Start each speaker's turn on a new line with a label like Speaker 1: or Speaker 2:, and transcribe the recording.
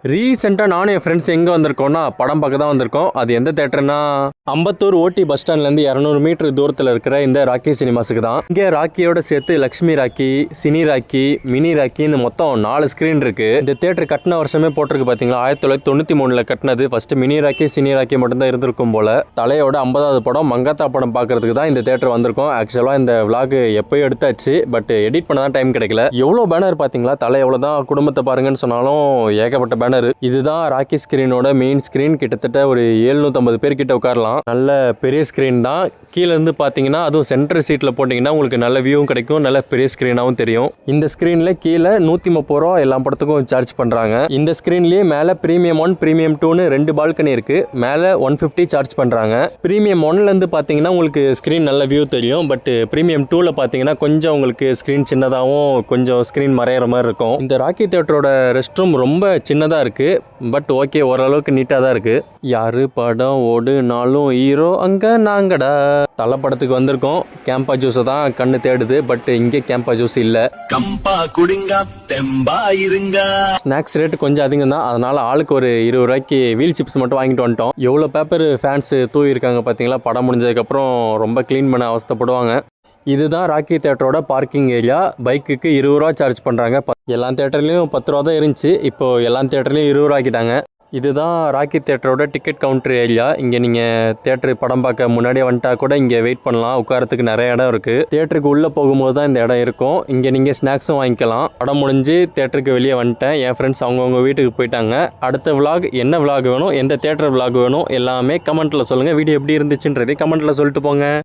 Speaker 1: ரீசெண்டாக நானும் என் ஃப்ரெண்ட்ஸ் எங்கே வந்திருக்கோம்னா படம் பார்க்க தான் வந்திருக்கோம். அது எந்த தேட்டர்னா அம்பத்தூர் ஓட்டி பஸ் ஸ்டாண்ட்லேருந்து 200 மீட்டர் தூரத்தில் இருக்கிற இந்த ராக்கி சினிமாஸுக்கு தான். இங்கே ராக்கியோட சேர்த்து லக்ஷ்மி ராக்கி, சினி ராக்கி, மினி ராக்கி இந்த மொத்தம் 4 ஸ்க்ரீன் இருக்குது. இந்த தேட்டர் கட்டின வருஷமே போட்டிருக்கு பார்த்தீங்களா, 1993 கட்டினது. First mini Rocky, cine Rocky மட்டும்தான் இருந்திருக்கும் போல். தலையோட 50வது படம் மங்காத்தா படம் பார்க்கறதுக்கு தான் இந்த தேட்டர் வந்திருக்கோம். ஆக்சுவலாக இந்த விளாக் எப்போயும் எடுத்தாச்சு, பட் எடிட் பண்ண தான் டைம் கிடைக்கல. எவ்வளோ பேனர் பார்த்தீங்களா, தலை எவ்வளோ தான் குடும்பத்தை பாருங்கன்னு சொன்னாலும் ஏகப்பட்ட பேனர். இதுதான் ராக்கி ஸ்கிரீனோட மெயின் ஸ்கிரீன். கிட்டத்தட்ட ஒரு 750 பேர் கிட்ட உட்காரலாம். நல்ல பெரிய ஸ்கிரீன் தான். கீழே இருந்து பார்த்தீங்கன்னா, அதுவும் சென்டர் சீட்டில் போட்டிங்கன்னா உங்களுக்கு நல்ல வியூவும் கிடைக்கும், நல்ல பெரிய ஸ்க்ரீனாகவும் தெரியும். இந்த ஸ்க்ரீனில் கீழே 130 ரூபா எல்லா படத்துக்கும் சார்ஜ் பண்ணுறாங்க. இந்த ஸ்க்ரீன்லேயே மேலே ப்ரீமியம் 1, ப்ரீமியம் 2ன்னு 2 பால்கனி இருக்குது. மேலே 150 சார்ஜ் பண்ணுறாங்க. ப்ரீமியம் 1லேருந்து பார்த்தீங்கன்னா உங்களுக்கு ஸ்க்ரீன் நல்ல வியூ தெரியும். பட் ப்ரீமியம் 2ல் பார்த்தீங்கன்னா கொஞ்சம் உங்களுக்கு ஸ்க்ரீன் சின்னதாகவும் கொஞ்சம் ஸ்க்ரீன் மறையிற மாதிரி இருக்கும். இந்த ராக்கி தேட்டரோட ரெஸ்ட் ரூம் ரொம்ப சின்னதாக இருக்குது. பட் ஓகே, ஓரளவுக்கு நீட்டாக தான் இருக்குது. யாரு படம் ஓடுனாலும் ஹீரோ அங்கே நாங்கடா. தலை படத்துக்கு வந்திருக்கோம். கேம்பா ஜூஸை தான் கண்ணு தேடுது. பட் இங்கே கேம்பா ஜூஸ் இல்லை. கம்பா குடிங்க, தெம்பா இருங்க. ஸ்நாக்ஸ் ரேட்டு கொஞ்சம் அதிகம் தான். அதனால ஆளுக்கு ஒரு 20 ரூபாய்க்கு வீல் சிப்ஸ் மட்டும் வாங்கிட்டு வந்துட்டோம். எவ்வளோ பேப்பர் ஃபேன்ஸ் தூவி இருக்காங்க பார்த்தீங்களா. படம் முடிஞ்சதுக்கப்புறம் ரொம்ப க்ளீன் பண்ண அவஸ்தைப்படுவாங்க. இதுதான் ராக்கி தேட்டரோட பார்க்கிங் ஏரியா. பைக்குக்கு 20 ரூபா சார்ஜ் பண்ணுறாங்க. எல்லா தேட்டர்லேயும் 10 ரூபா தான் இருந்துச்சு. இப்போது எல்லா தேட்டர்லேயும் 20 ரூபா ஆக்கிட்டாங்க. இதுதான் ராக்கி தேட்டரோட டிக்கெட் கவுண்டர் ஏரியா. இங்கே நீங்கள் தேட்டரு படம் பார்க்க முன்னாடியே வந்துட்டா கூட இங்கே வெயிட் பண்ணலாம். உட்காரத்துக்கு நிறைய இடம் இருக்குது. தேட்டருக்கு உள்ளே போகும்போது தான் இந்த இடம் இருக்கும். இங்கே நீங்கள் ஸ்நாக்ஸும் வாங்கிக்கலாம். படம் முடிஞ்சு தேட்டருக்கு வெளியே வந்துட்டேன். என் ஃப்ரெண்ட்ஸ் அவங்கவுங்க வீட்டுக்கு போயிட்டாங்க. அடுத்த விளாக் என்ன விளாக் வேணும், எந்த தேட்டர் விளாக் வேணும் எல்லாமே கமெண்ட்டில் சொல்லுங்கள். வீடியோ எப்படி இருந்துச்சுன்றதே கமெண்ட்டில் சொல்லிட்டு போங்க.